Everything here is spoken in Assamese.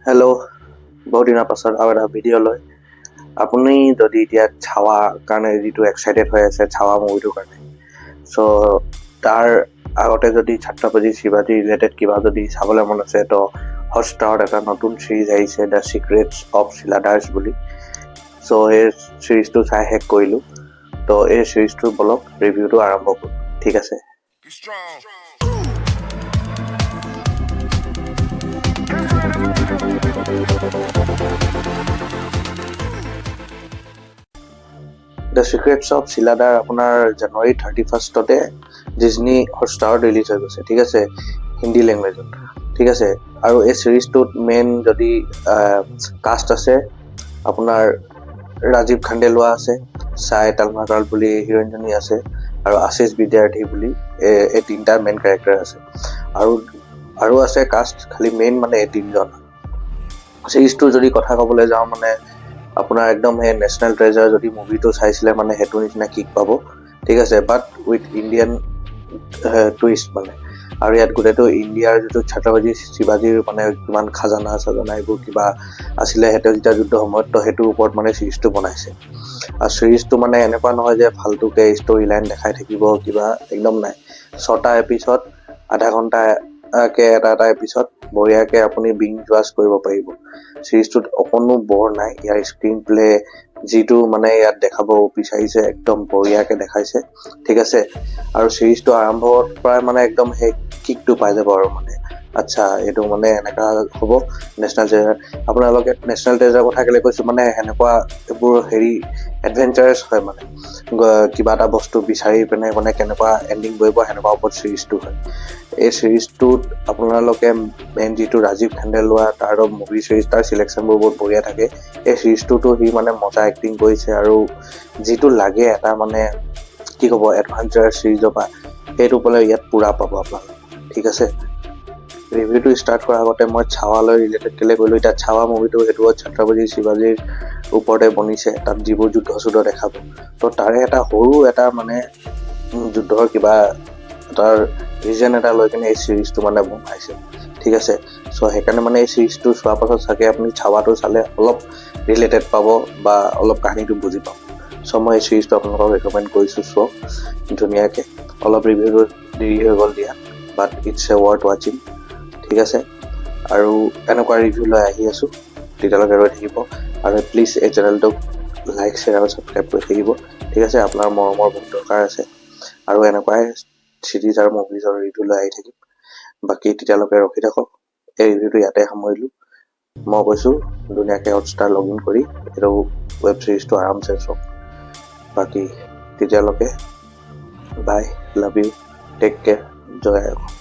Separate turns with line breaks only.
হেল্ল', বহুত দিনৰ পাছত আৰু এটা ভিডিঅ' লৈ আপুনি যদি এতিয়া ছাৱা কাৰণে যিটো এক্সাইটেড হৈ আছে ছাৱা মুভিটোৰ কাৰণে, চ' তাৰ আগতে যদি ছত্ৰপতি শিৱাজী ৰিলেটেড কিবা যদি চাবলৈ মন আছে তো হটষ্টাৰত এটা নতুন চিৰিজ আহিছে দ্য চিক্ৰেটছ অফ চিলাডাৰ্ছ বুলি। চ' এই চিৰিজটো চাই শেষ কৰিলোঁ। তো এই চিৰিজটোৰ বলক ৰিভিউটো আৰম্ভ কৰোঁ, ঠিক আছে। দ্য চিক্ৰেটছ অফ চিলাডাৰ আপোনাৰ জানুৱাৰী 31ষ্টতে ডিজনী হটষ্টাৰত ৰিলিজ হৈ গৈছে, ঠিক আছে, হিন্দী লেংগুৱেজত, ঠিক আছে। আৰু এই চিৰিজটোত মেইন যদি কাষ্ট আছে আপোনাৰ ৰাজীৱ খাণ্ডেলুৱা আছে, চাই তালমাকাল বুলি হিৰইনজনী আছে, আৰু আশিষ বিদ্যাৰ্থী বুলি এই তিনিটা মেইন কেৰেক্টাৰ আছে। আৰু আছে কাষ্ট খালি মেইন মানে এই তিনিজন। চিৰিজটোৰ যদি কথা ক'বলৈ যাওঁ মানে আপোনাৰ একদম সেই নেশ্যনেল ট্ৰেজাৰ যদি মুভিটো চাইছিলে মানে সেইটো নিচিনা কিক পাব, ঠিক আছে, বাট উইথ ইণ্ডিয়ান টুইষ্ট মানে। আৰু ইয়াত গোটেইটো ইণ্ডিয়াৰ যিটো ছত্ৰপতি শিৱাজীৰ মানে কিমান খাজানা এইবোৰ কিবা আছিলে সেইটো যেতিয়া যুদ্ধ সময়ত, তো সেইটোৰ ওপৰত মানে চিৰিজটো বনাইছে। আৰু চিৰিজটো মানে এনেকুৱা নহয় যে ফাল্টুকে ষ্টৰি লাইন দেখাই থাকিব কিবা, একদম নাই। 6টা এপিছড, আধা ঘণ্টাকে এটা এপিছড বঢ়িয়াকৈ আপুনি বিঞ্জ ৱাচ কৰিব পাৰিব। চিৰিজটোত অকণো বৰ নাই। ইয়াৰ স্ক্ৰীন প্লে যিটো মানে ইয়াত দেখাব বিচাৰিছে একদম বঢ়িয়াকৈ দেখাইছে, ঠিক আছে। আৰু চিৰিজটো আৰম্ভৰ পৰাই মানে একদম সেই কিকটো পাই যাব আৰু মানে আচ্ছা এইটো মানে এনেকা হ'ব নেশ্যনেল ট্ৰেজাৰ। আপোনালোকে নেশ্যনেল ট্ৰেজাৰৰ কথা কেলৈ কৈছোঁ মানে সেনেকুৱা এইবোৰ এডভেঞ্চাৰাছ হয় মানে কিবা এটা বস্তু বিচাৰি পিনে মানে কেনেকুৱা এণ্ডিং কৰিব সেনেকুৱা ওপৰত চিৰিজটো হয়। এই চিৰিজটোত আপোনালোকে মেইন যিটো ৰাজীৱ খাণ্ডেলুৱা তাৰ মুভি চিৰিজ তাৰ চিলেকশ্যনবোৰ বহুত বঢ়িয়া থাকে। এই চিৰিজটোতো সি মানে মজা এক্টিং কৰিছে, আৰু যিটো লাগে এটা মানে কি ক'ব এডভেঞ্চাৰ চিৰিজৰ পৰা সেইটো বোলে ইয়াত পূৰা পাব আপোনালোকে, ঠিক আছে। ৰিভিউটো ষ্টাৰ্ট কৰাৰ আগতে মই ছাৱালৈ ৰিলেটেড কেলৈ কৰিলোঁ। এতিয়া ছাৱা মুভিটো সেইটো ছত্ৰপতি শিৱাজীৰ ওপৰতে বনিছে, তাত যিবোৰ যুদ্ধ দেখাব, তো তাৰে এটা সৰু এটা মানে যুদ্ধৰ কিবা তাৰ ৰিজন এটা লৈ কিনে এই চিৰিজটো মানে বনাইছে, ঠিক আছে। চ' সেইকাৰণে মানে এই চিৰিজটো চোৱাৰ পাছত চাগে আপুনি ছাৱাটো চালে অলপ ৰিলেটেড পাব বা অলপ কাহিনীটো বুজি পাব। চ' মই এই চিৰিজটো আপোনালোকক ৰেকমেণ্ড কৰিছোঁ, চাওক ধুনীয়াকৈ। অলপ ৰিভিউটো দেৰি হৈ গ'ল দিয়া, বাট ইটছ এ ৱৰ্থ ৱাচিং, ঠিক আছে। আৰু এনেকুৱা ৰিভিউ লৈ আহি আছোঁ, তেতিয়ালৈকে ৰৈ থাকিব। আৰু প্লিজ এই চেনেলটোক লাইক শ্বেয়াৰ আৰু ছাবস্ক্ৰাইব কৰি থাকিব, ঠিক আছে। আপোনাৰ মৰমৰ বহুত দৰকাৰ আছে, আৰু এনেকুৱাই চিৰিজ আৰু মুভিজৰ ৰিভিউ লৈ আহি থাকিম। বাকী তেতিয়ালৈকে ৰখি থাকক। এই ৰিভিউটো ইয়াতে সামৰিলোঁ। মই কৈছোঁ ধুনীয়াকৈ হটষ্টাৰ লগ ইন কৰি এইটো ৱেব চিৰিজটো আৰামছে চাওক। বাকী তেতিয়ালৈকে bye, love you, take care, জয় আই অসম।